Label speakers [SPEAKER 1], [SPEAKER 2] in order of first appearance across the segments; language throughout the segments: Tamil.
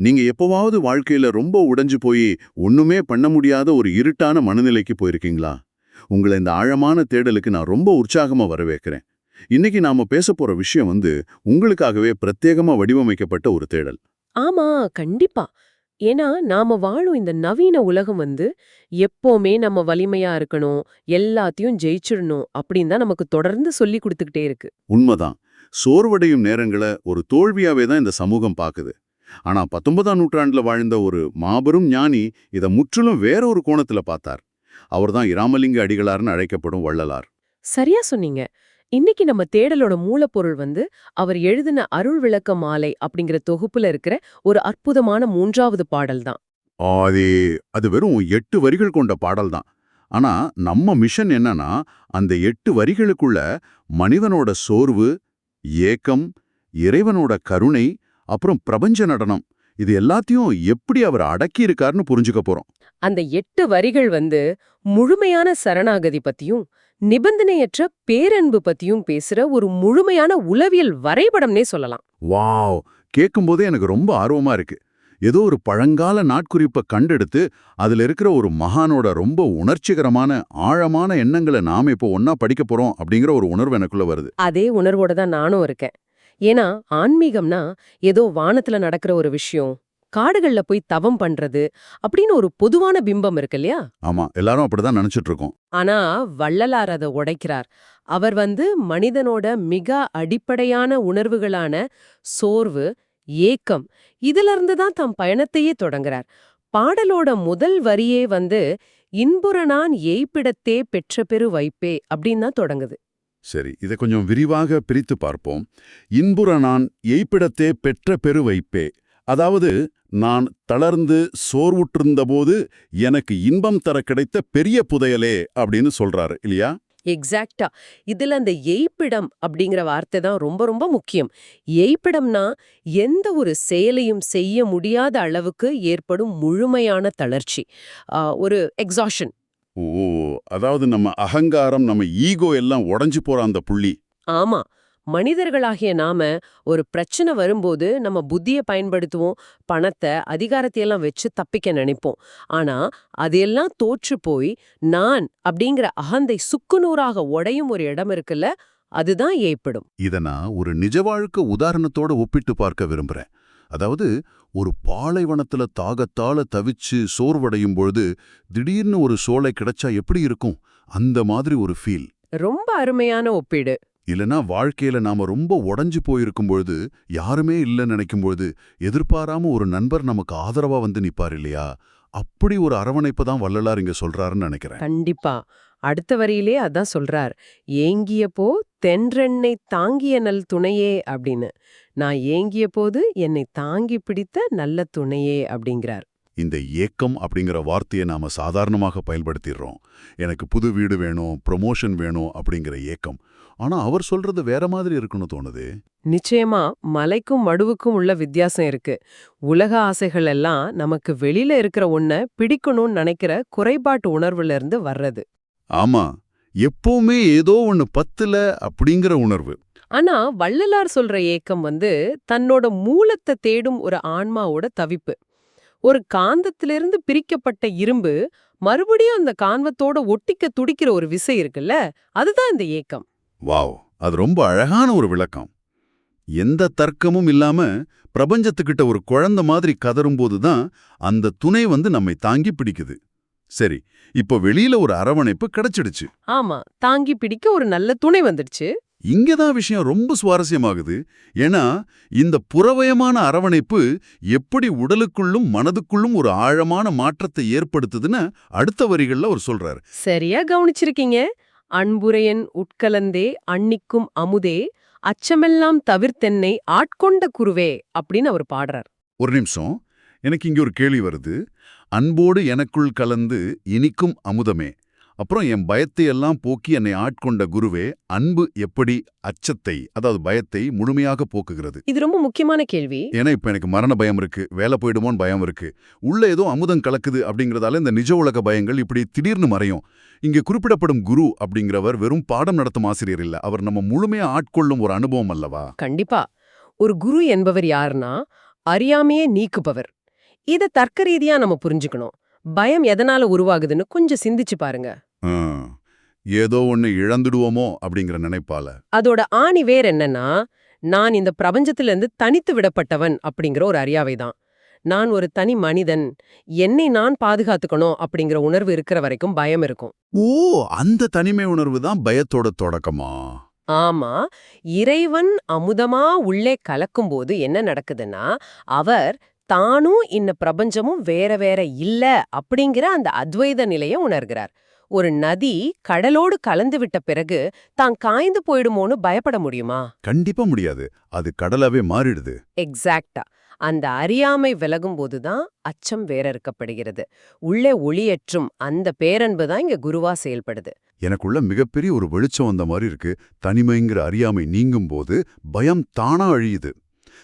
[SPEAKER 1] நீங்க எப்பவாவது வாழ்க்கையில ரொம்ப உடைஞ்சு போய் ஒண்ணுமே பண்ண முடியாத ஒரு இருட்டான மனநிலைக்கு போயிருக்கீங்களா? உங்களை இந்த ஆழமான தேடலுக்கு நான் ரொம்ப உற்சாகமா வரவேற்கிறேன். இன்னைக்கு நாம பேச போற விஷயம் உங்களுக்காகவே பிரத்யேகமா வடிவமைக்கப்பட்ட ஒரு தேடல்.
[SPEAKER 2] ஆமா, கண்டிப்பா. ஏன்னா, நாம வாழும் இந்த நவீன உலகம் எப்பவுமே நம்ம வலிமையா இருக்கணும், எல்லாத்தையும் ஜெயிச்சிடணும் அப்படின்னு தான் நமக்கு தொடர்ந்து சொல்லிக் குடுத்துக்கிட்டே இருக்கு.
[SPEAKER 1] உண்மைதான். சோர்வடையும் நேரங்களை ஒரு தோல்வியாவே தான் இந்த சமூகம் பாக்குது. ஆனா 19ஆம் நூற்றாண்டுல வாழ்ந்த ஒரு மாபெரும் ஞானி இத முற்றிலும் வேற ஒரு கோணத்துல பார்த்தார். அவர்தான் இராமலிங்க அடிகளார்னு அழைக்கப்படும் வள்ளலார்.
[SPEAKER 2] சரியா சொன்னீங்க. இன்னைக்கு நம்ம தேடலோட மூலப்பொருள் அவர் எழுதின அருள் விளக்க மாலை அப்படிங்கிற தொகுப்புல இருக்கிற ஒரு அற்புதமான 3வது பாடல் தான்.
[SPEAKER 1] அது அது வெறும் 8 வரிகள் கொண்ட பாடல் தான். ஆனா நம்ம மிஷன் என்னன்னா, அந்த 8 வரிகளுக்குள்ள மனிதனோட சோர்வு, ஏக்கம், இறைவனோட கருணை, அப்புறம் பிரபஞ்ச நடனம் இது எல்லாத்தையும் எப்படி அவர் அடக்கி இருக்காருன்னு புரிஞ்சுக்க போறோம்.
[SPEAKER 2] அந்த 8 வரிகள் முழுமையான சரணாகதி பத்தியும் நிபந்தனையற்ற பேரன்பு பத்தியும் பேசுற ஒரு முழுமையான உளவியல் வரைபடம்னே சொல்லலாம்.
[SPEAKER 1] வாவ்! கேட்கும்போதே எனக்கு ரொம்ப ஆர்வமா இருக்கு. ஏதோ ஒரு பழங்கால நாட்குறிப்பை கண்டெடுத்து அதுல இருக்கிற ஒரு மகானோட ரொம்ப உணர்ச்சிகரமான ஆழமான எண்ணங்களை நாம இப்போ ஒன்னா படிக்க போறோம் அப்படிங்கிற ஒரு உணர்வு எனக்குள்ள வருது.
[SPEAKER 2] அதே உணர்வோட தான் நானும் இருக்கேன். ஏன்னா ஆன்மீகம்னா ஏதோ வானத்துல நடக்கிற ஒரு விஷயம், காடுகள்ல போய் தவம் பண்றது அப்படின்னு ஒரு பொதுவான பிம்பம் இருக்கு இல்லையா?
[SPEAKER 1] ஆமா, எல்லாரும் அப்படிதான் நினைச்சிட்டு இருக்கோம்.
[SPEAKER 2] ஆனா வள்ளலார் அதை உடைக்கிறார். அவர் மனிதனோட மிக அடிப்படையான உணர்வுகளான சோர்வு, ஏக்கம் இதுல இருந்து தான் தம் பயணத்தையே தொடங்குறார். பாடலோட முதல் வரியே இன்புற நான் ஏய்ப்பிடத்தே பெற்ற பெரு வைப்பே அப்படின்னு தான் தொடங்குது.
[SPEAKER 1] சரி, இதை கொஞ்சம் விரிவாக பிரித்து பார்ப்போம். இன்புற நான் எய்ப்பிடத்தே பெற்ற பெரு வைப்பே, அதாவது நான் தளர்ந்து சோர்வுற்றிருந்தபோது எனக்கு இன்பம் தர கிடைத்த பெரிய புதையலே அப்படின்னு சொல்றாரு இல்லையா?
[SPEAKER 2] எக்ஸாக்ட்டா. இதுல அந்த எய்ப்பிடம் அப்படிங்கிற வார்த்தை தான் ரொம்ப ரொம்ப முக்கியம். எய்ப்பிடம்னா எந்த ஒரு செயலையும் செய்ய முடியாத அளவுக்கு ஏற்படும் முழுமையான தளர்ச்சி, ஒரு எக்ஸாஷன்.
[SPEAKER 1] ஓ, அதாவது நம்ம அகங்காரம், நம்ம ஈகோ எல்லாம் உடைஞ்சு போற அந்த புள்ளி.
[SPEAKER 2] ஆமா. மனிதர்களாகிய நாம ஒரு பிரச்சனை வரும்போது நம்ம புத்திய பயன்படுத்துவோம், பணத்தை அதிகாரத்தையெல்லாம் வச்சு தப்பிக்க நினைப்போம். ஆனா அதெல்லாம் தோற்று போய் நான் அப்படிங்கிற அகந்தை சுக்குநூறாக உடையும் ஒரு இடம் இருக்குல்ல, அதுதான் ஏற்படும்.
[SPEAKER 1] இத நான் ஒரு நிஜ வாழ்க்கை உதாரணத்தோட ஒப்பிட்டு பார்க்க விரும்புறேன். அதாவது ஒரு பாலைவனத்துல தாகத்தால தவிச்சு சோர்வடையும் பொழுது திடீர்னு ஒரு சோலை கிடைச்சா எப்படி இருக்கும், அந்த மாதிரி ஒரு ஃபீல்.
[SPEAKER 2] ரொம்ப அருமையான ஒப்பீடு.
[SPEAKER 1] இல்லனா வாழ்க்கையில நாம ரொம்ப உடைஞ்சு போயிருக்கும் பொழுது, யாருமே இல்லைன்னு நினைக்கும் பொழுது எதிர்பாராம ஒரு நண்பர் நமக்கு ஆதரவா நிப்பார் இல்லையா? அப்படி ஒரு அரவணைப்பு தான் வள்ளலார் இங்க சொல்றாருன்னு நினைக்கிறேன்.
[SPEAKER 2] கண்டிப்பா. அடுத்த வரியிலே அதான் சொல்றார். ஏங்கியப்போ தென்றெண்ணை தாங்கிய நல் துணையே அப்படின்னு. நான் ஏங்கிய போது என்னை தாங்கி பிடித்த நல்ல துணையே அப்படிங்கிறார்.
[SPEAKER 1] இந்த ஏக்கம் அப்படிங்கிற வார்த்தையை நாம சாதாரணமாக பயன்படுத்திடுறோம். எனக்கு புது வீடு வேணும், ப்ரொமோஷன் வேணும் அப்படிங்கிற ஏக்கம். ஆனா அவர் சொல்றது வேற மாதிரி இருக்குன்னு தோணுது.
[SPEAKER 2] நிச்சயமா மலைக்கும் மடுவுக்கும் உள்ள வித்தியாசம் இருக்கு. உலக ஆசைகள் எல்லாம் நமக்கு வெளியில இருக்கிற ஒன்ன பிடிக்கணும்னு நினைக்கிற குறைபாட்டு உணர்வுல இருந்து வர்றது.
[SPEAKER 1] ஆமா, எப்பவுமே ஏதோ ஒண்ணு பத்துல அப்படிங்கிற உணர்வு.
[SPEAKER 2] ஆனா வள்ளலார் சொல்ற ஏக்கம் தன்னோட மூலத்தை தேடும் ஒரு ஆன்மாவோட தவிப்பு. ஒரு காந்தத்திலிருந்து பிரிக்கப்பட்ட இரும்பு மறுபடியும் அந்த காந்தத்தோட ஒட்டிக்க துடிக்கிற ஒரு விசை இருக்குல்ல, அதுதான் இந்த ஏக்கம்.
[SPEAKER 1] வாவ், அது ரொம்ப அழகான ஒரு விளக்கம். எந்த தர்க்கமும் இல்லாம பிரபஞ்சத்துக்கிட்ட ஒரு குழந்தை மாதிரி கதறும்போது தான் அந்த துணை நம்மை தாங்கி பிடிக்குது. சரி, இப்போ வெளியில ஒரு அரவணைப்பு கிடைச்சிடுச்சு.
[SPEAKER 2] ஆமா, தாங்கி பிடிக்க ஒரு நல்ல துணை வந்துடுச்சு.
[SPEAKER 1] இங்கதான் விஷயம் ரொம்ப சுவாரஸ்யமாகுது. ஏன்னா இந்த புறவயமான அரவணைப்பு எப்படி உடலுக்குள்ளும் மனதுக்குள்ளும் ஒரு ஆழமான மாற்றத்தை ஏற்படுத்துதுன்னு அடுத்த வரிகள்ல அவர் சொல்றாரு.
[SPEAKER 2] சரியா கவனிச்சிருக்கீங்க. அன்புரையன் உட்கலந்தே அன்னிக்கும் அமுதே அச்சமெல்லாம் தவிர்த்தென்னை ஆட்கொண்ட குருவே அப்படின்னு அவர் பாடுறார்.
[SPEAKER 1] ஒரு நிமிஷம், எனக்கு இங்க ஒரு கேள்வி வருது. அன்போடு எனக்குள் கலந்து இனிக்கும் அமுதமே, அப்புறம் என் பயத்தை எல்லாம் போக்கி என்னை ஆட்கொண்ட குருவே, அன்பு எப்படி அச்சத்தை, அதாவது பயத்தை முழுமையாக போக்குகிறது?
[SPEAKER 2] இது ரொம்ப முக்கியமான கேள்வி.
[SPEAKER 1] ஏன்னா இப்ப எனக்கு மரண பயம் இருக்கு, வேலை போயிடுமோன்னு பயம் இருக்கு, உள்ள ஏதோ அமுதம் கலக்குது அப்படிங்கறதால இந்த நிஜ உலக பயங்கள் இப்படி திடீர்னு மறையும். இங்க குறிப்பிடப்படும் குரு அப்படிங்கிறவர் வெறும் பாடம் நடத்தும் ஆசிரியர் இல்ல, அவர் நம்ம முழுமையா ஆட்கொள்ளும் ஒரு அனுபவம் அல்லவா?
[SPEAKER 2] கண்டிப்பா. ஒரு குரு என்பவர் யாருன்னா அறியாமையே நீக்குபவர். இத தர்க்க ரீதியா நம்ம புரிஞ்சுக்கணும். பயம் எதனால உருவாகுதுன்னு கொஞ்சம் சிந்திச்சு பாருங்க.
[SPEAKER 1] ஆ, ஏதோ ஒண்ணு இழந்துடுவோமோ அப்படிங்கிற நினைப்பால.
[SPEAKER 2] அதோட ஆணி வேர் என்னன்னா, நான் இந்த பிரபஞ்சத்திலிருந்து தனித்து விடப்பட்டவன் அப்படிங்கிற ஒரு அறியாவை தான். நான் ஒரு தனி மனிதன், என்னை நான் பாதுகாத்துக்கணும் அப்படிங்கிற உணர்வு இருக்கிற வரைக்கும் பயம் இருக்கும்.
[SPEAKER 1] ஓ, அந்த தனிமை உணர்வு தான் பயத்தோட தொடக்கமா?
[SPEAKER 2] ஆமா, இறைவன் அமுதமா உள்ளே கலக்கும்போது என்ன நடக்குதுன்னா, அவர் தானும் இந்த பிரபஞ்சமும் வேற வேற இல்ல அப்படிங்கிற அந்த அத்வைத நிலையை உணர்கிறார். ஒரு நதி கடலோடு கலந்து விட்ட பிறகு தான் காய்ந்து போயிடுமோன்னு பயப்பட முடியுமா?
[SPEAKER 1] கண்டிப்பா முடியாது. அது கடலாவே மாறிடுது.
[SPEAKER 2] எக்ஸாக்ட்டா. அந்த அறியாமை விலகும்போது தான் அச்சம் வேறறுக்கப்படுகிறது. உள்ளே ஒளியேற்றும் அந்த பேரன்பு தான் இங்க குருவா செயல்படுது.
[SPEAKER 1] எனக்குள்ள மிகப்பெரிய ஒரு வெளிச்சம் வந்த மாதிரி இருக்கு. தனிமைங்கிற அறியாமை நீங்கும் போது பயம் தானா அழியுது.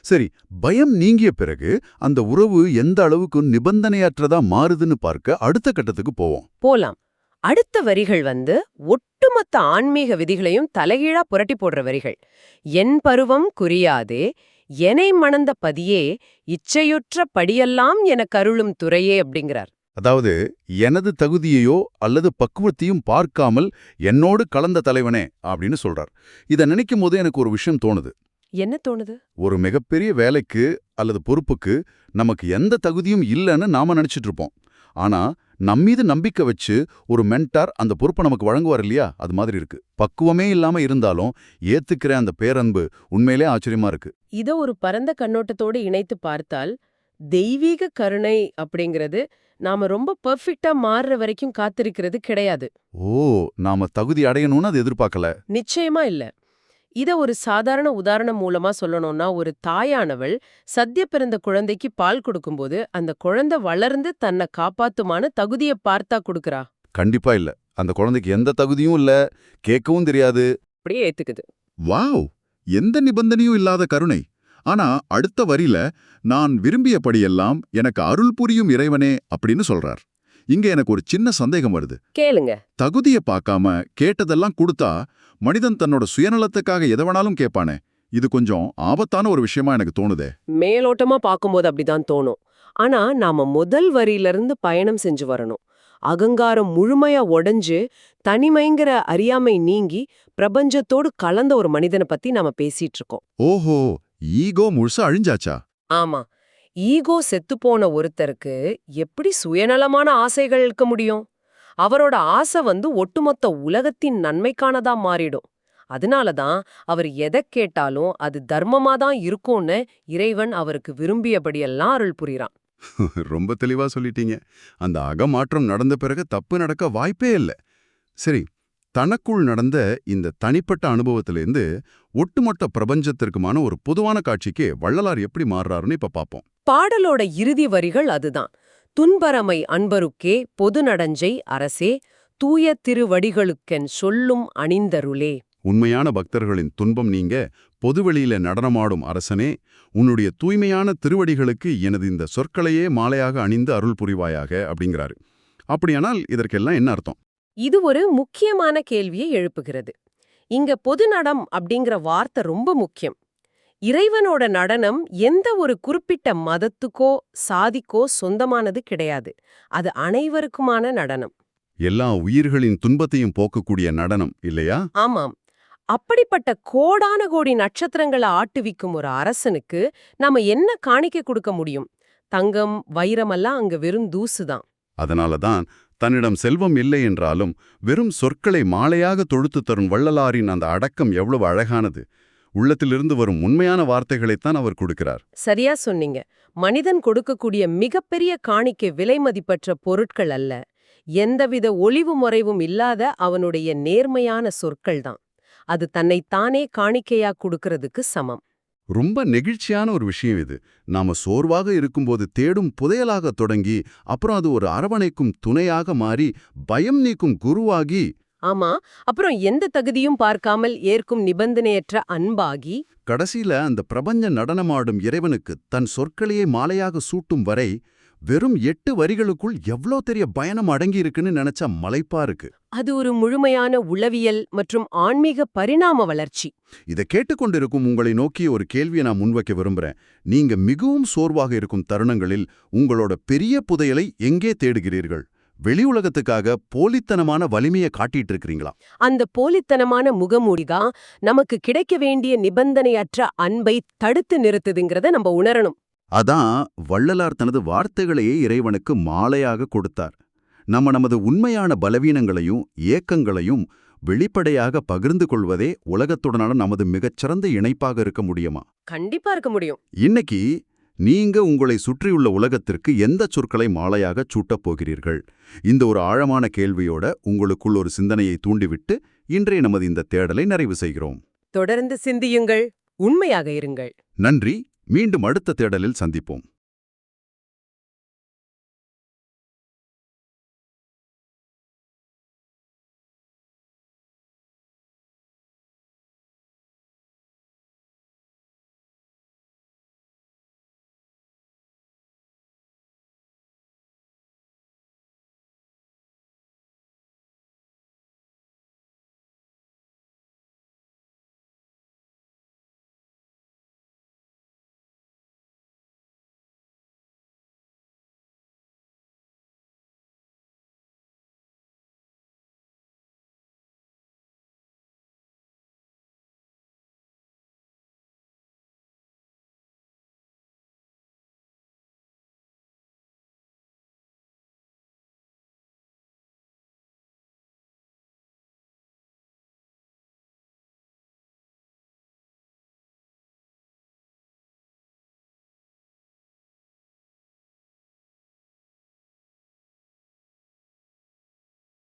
[SPEAKER 1] சரி, பயம் நீங்கிய பிறகு அந்த உறவு எந்த அளவுக்கு நிபந்தனையற்றதா மாறுதுன்னு பார்க்க அடுத்த கட்டத்துக்கு போவோம்.
[SPEAKER 2] போலாம். அடுத்த வரிகள் ஒட்டுமொத்த ஆன்மீக விதிகளையும் தலைகீழா புரட்டி போடுற வரிகள். என் பருவம் குறியாதே, எனை மணந்த பதியே, இச்சையுற்ற படியெல்லாம் எனக் அருளும் துறையே அப்படிங்கிறார்.
[SPEAKER 1] அதாவது, எனது தகுதியையோ அல்லது பக்குவத்தையும் பார்க்காமல் என்னோடு கலந்த தலைவனே அப்படின்னு சொல்றார். இத நினைக்கும் போது எனக்கு ஒரு விஷயம் தோணுது.
[SPEAKER 2] என்ன தோணுது?
[SPEAKER 1] ஒரு மிகப்பெரிய வேலைக்கு அல்லது பொறுப்புக்கு நமக்கு எந்த தகுதியும் இல்லைன்னு நாம நினைச்சிட்டு இருப்போம். ஆனா நம்மீது நம்பிக்கை வச்சு ஒரு மென்டார் அந்த பொறுப்பை நமக்கு வழங்குவார் இல்லையா? அது மாதிரி இருக்கு. பக்குவமே இல்லாம இருந்தாலும் ஏத்துக்கிற அந்த பேரன்பு உண்மையிலே ஆச்சரியமா இருக்கு.
[SPEAKER 2] இத ஒரு பரந்த கண்ணோட்டத்தோடு இணைத்து பார்த்தால், தெய்வீக கருணை அப்படிங்கிறது நாம ரொம்ப பெர்ஃபெக்ட்டா மாறுற வரைக்கும் காத்திருக்கிறது கிடையாது.
[SPEAKER 1] ஓ, நாம தகுதி அடையணும்னு அது எதிர்பார்க்கல.
[SPEAKER 2] நிச்சயமா இல்ல. இத ஒரு சாதாரண உதாரணம் மூலமா சொல்லணும்னா, ஒரு தாயானவள் சத்ய பிறந்த குழந்தைக்கு பால் கொடுக்கும்போது அந்த குழந்தை வளர்ந்து தன்னை காப்பாத்துமான தகுதிய பார்த்தா கொடுக்கறா?
[SPEAKER 1] கண்டிப்பா இல்ல. அந்த குழந்தைக்கு எந்த தகுதியும் இல்ல, கேட்கவும் தெரியாது.
[SPEAKER 2] அப்படியே ஏத்துக்குது.
[SPEAKER 1] வாவ், எந்த நிபந்தனையும் இல்லாத கருணை. ஆனா அடுத்த வரியில நான் விரும்பியபடியெல்லாம் எனக்கு அருள் புரியும் இறைவனே அப்படின்னு சொல்றார். இங்க எனக்கு ஒரு சின்ன சந்தேகம் வருது.
[SPEAKER 2] கேளுங்க.
[SPEAKER 1] தகுதிய பார்க்காம கேட்டதெல்லாம் கொடுத்தா மனிதன் தன்னோட சுயநலத்துக்காக எதை வேணாலும் கேட்பானே. இது கொஞ்சம் ஆபத்தான ஒரு விஷயமா எனக்கு தோணுதே.
[SPEAKER 2] மேலோட்டமா பார்க்கும்போது அப்படிதான் தோணும். ஆனா நாம முதல் வரியிலிருந்து பயணம் செஞ்சு வரணும். அகங்காரம் முழுமையா உடைஞ்சு தனிமைங்கிற அறியாமை நீங்கி பிரபஞ்சத்தோடு கலந்த ஒரு மனிதனை பத்தி நாம பேசிட்டு இருக்கோம்.
[SPEAKER 1] ஓஹோ, ஈகோ முழுசா அழிஞ்சாச்சா?
[SPEAKER 2] ஆமா, ஈகோ செத்துப்போன ஒருத்தருக்கு எப்படி சுயநலமான ஆசைகள் இருக்க முடியும்? அவரோட ஆசை ஒட்டுமொத்த உலகத்தின் நன்மைக்கானதா மாறிடும். அதனாலதான் அவர் எதை கேட்டாலும் அது தர்மமா தான் இருக்கும்னு இறைவன் அவருக்கு விரும்பியபடியெல்லாம் அருள் புரிறான்.
[SPEAKER 1] ரொம்ப தெளிவா சொல்லிட்டீங்க. அந்த அகமாற்றம் நடந்த பிறகு தப்பு நடக்க வாய்ப்பே இல்ல. சரி, தனக்குள் நடந்த இந்த தனிப்பட்ட அனுபவத்திலேருந்து ஒட்டுமொத்த பிரபஞ்சத்திற்குமான ஒரு பொதுவான காட்சிக்கு வள்ளலார் எப்படி மாறுறாருன்னு இப்ப பாப்போம்.
[SPEAKER 2] பாடலோட இறுதி வரிகள் அதுதான். துன்பரமை அன்பருக்கே பொது நடஞ்சை அரசே, தூய திருவடிகளுக்கென் சொல்லும் அணிந்தருளே.
[SPEAKER 1] உண்மையான பக்தர்களின் துன்பம் நீங்க பொதுவெளியில நடனமாடும் அரசனே, உன்னுடைய தூய்மையான திருவடிகளுக்கு எனது இந்த சொற்களையே மாலையாக அணிந்து அருள் புரிவாயாக அப்படிங்கிறாரு. அப்படியானால் இதற்கெல்லாம் என்ன அர்த்தம்?
[SPEAKER 2] இது ஒரு முக்கியமான கேள்வியை எழுப்புகிறது. இங்க பொது நடம் அப்படிங்கிற வார்த்தை ரொம்ப முக்கியம். இறைவனோட நடனம் எந்த ஒரு குறிப்பிட்ட மதத்துக்கோ சாதிக்கோ சொந்தமானது கிடையாது. அது அனைவருக்குமான நடனம்.
[SPEAKER 1] எல்லா உயிர்களின் துன்பத்தையும் போக்கக்கூடிய நடனம் இல்லையா?
[SPEAKER 2] ஆமாம். அப்படிப்பட்ட கோடான கோடி நட்சத்திரங்களை ஆட்டுவிக்கும் ஒரு அரசனுக்கு நாம என்ன காணிக்கை கொடுக்க முடியும்? தங்கம், வைரமெல்லாம் அங்க வெறும் தூசுதான்.
[SPEAKER 1] அதனாலதான் தன்னிடம் செல்வம் இல்லை என்றாலும் வெறும் சொற்களை மாலையாக தொடுத்து தரும் வள்ளலாரின் அந்த அடக்கம் எவ்வளவு அழகானது. உள்ளத்திலிருந்து வரும் உண்மையான வார்த்தைகளைத்தான் அவர் கொடுக்கிறார்.
[SPEAKER 2] சரியா சொன்னீங்க. மனிதன் கொடுக்கக்கூடிய மிகப்பெரிய காணிக்கை விலை மதிப்பற்ற பொருட்கள் அல்ல, எந்தவித ஒளிவு முறைவும் இல்லாத அவனுடைய நேர்மையான சொற்கள் தான். அது தன்னைத்தானே காணிக்கையா கொடுக்கறதுக்கு சமம்.
[SPEAKER 1] ரொம்ப நெகிழ்ச்சியான ஒரு விஷயம் இது. நாம சோர்வாக இருக்கும்போது தேடும் புதையலாக தொடங்கி அப்புறம் அது ஒரு அரவணைக்கும் துணையாக மாறி பயம் நீக்கும் குருவாகி,
[SPEAKER 2] ஆமா, அப்புறம் எந்த தகுதியும் பார்க்காமல் ஏற்கும் நிபந்தனையற்ற அன்பாகி,
[SPEAKER 1] கடைசியில அந்த பிரபஞ்ச நடனமாடும் இறைவனுக்கு தன் சொற்களையே மாலையாக சூட்டும் வரை வெறும் 8 வரிகளுக்குள் எவ்ளோ பெரிய பயணம் அடங்கி இருக்குன்னு நினைச்சா மலைப்பா இருக்கு.
[SPEAKER 2] அது ஒரு முழுமையான உளவியல் மற்றும் ஆன்மீக பரிணாம வளர்ச்சி.
[SPEAKER 1] இதை கேட்டுக்கொண்டிருக்கும் உங்களை நோக்கி ஒரு கேள்வியை நான் முன்வைக்க விரும்புறேன். நீங்க மிகவும் சோர்வாக இருக்கும் தருணங்களில் உங்களோட பெரிய புதையலை எங்கே தேடுகிறீர்கள்? வெளி உலகத்துக்காக போலித்தனமான வலிமையை காட்டிட்டு இருக்கிறீங்களா?
[SPEAKER 2] அந்த போலித்தனமான முகமூடிதான் நமக்கு கிடைக்க வேண்டிய நிபந்தனையற்ற அன்பை தடுத்து நிறுத்துதுங்கிறத நம்ம உணரணும்.
[SPEAKER 1] அதான் வள்ளலார் தனது வார்த்தைகளையே இறைவனுக்கு மாலையாக கொடுத்தார். நமது உண்மையான பலவீனங்களையும் ஏக்கங்களையும் வெளிப்படையாக பகிர்ந்து கொள்வதே உலகத்துடனான நமது மிகச்சிறந்த இணைப்பாக இருக்க முடியுமா?
[SPEAKER 2] கண்டிப்பா இருக்க முடியும்.
[SPEAKER 1] இன்னைக்கு நீங்க உங்களை சுற்றியுள்ள உலகத்திற்கு எந்த சொற்களை மாலையாகச் சூட்டப் போகிறீர்கள்? இந்த ஒரு ஆழமான கேள்வியோட உங்களுக்குள் ஒரு சிந்தனையை தூண்டிவிட்டு இன்றைய நமது இந்த தேடலை நிறைவு செய்கிறோம்.
[SPEAKER 2] தொடர்ந்து சிந்தியுங்கள், உண்மையாக இருங்கள்.
[SPEAKER 1] நன்றி. மீண்டும் அடுத்த தேடலில் சந்திப்போம்.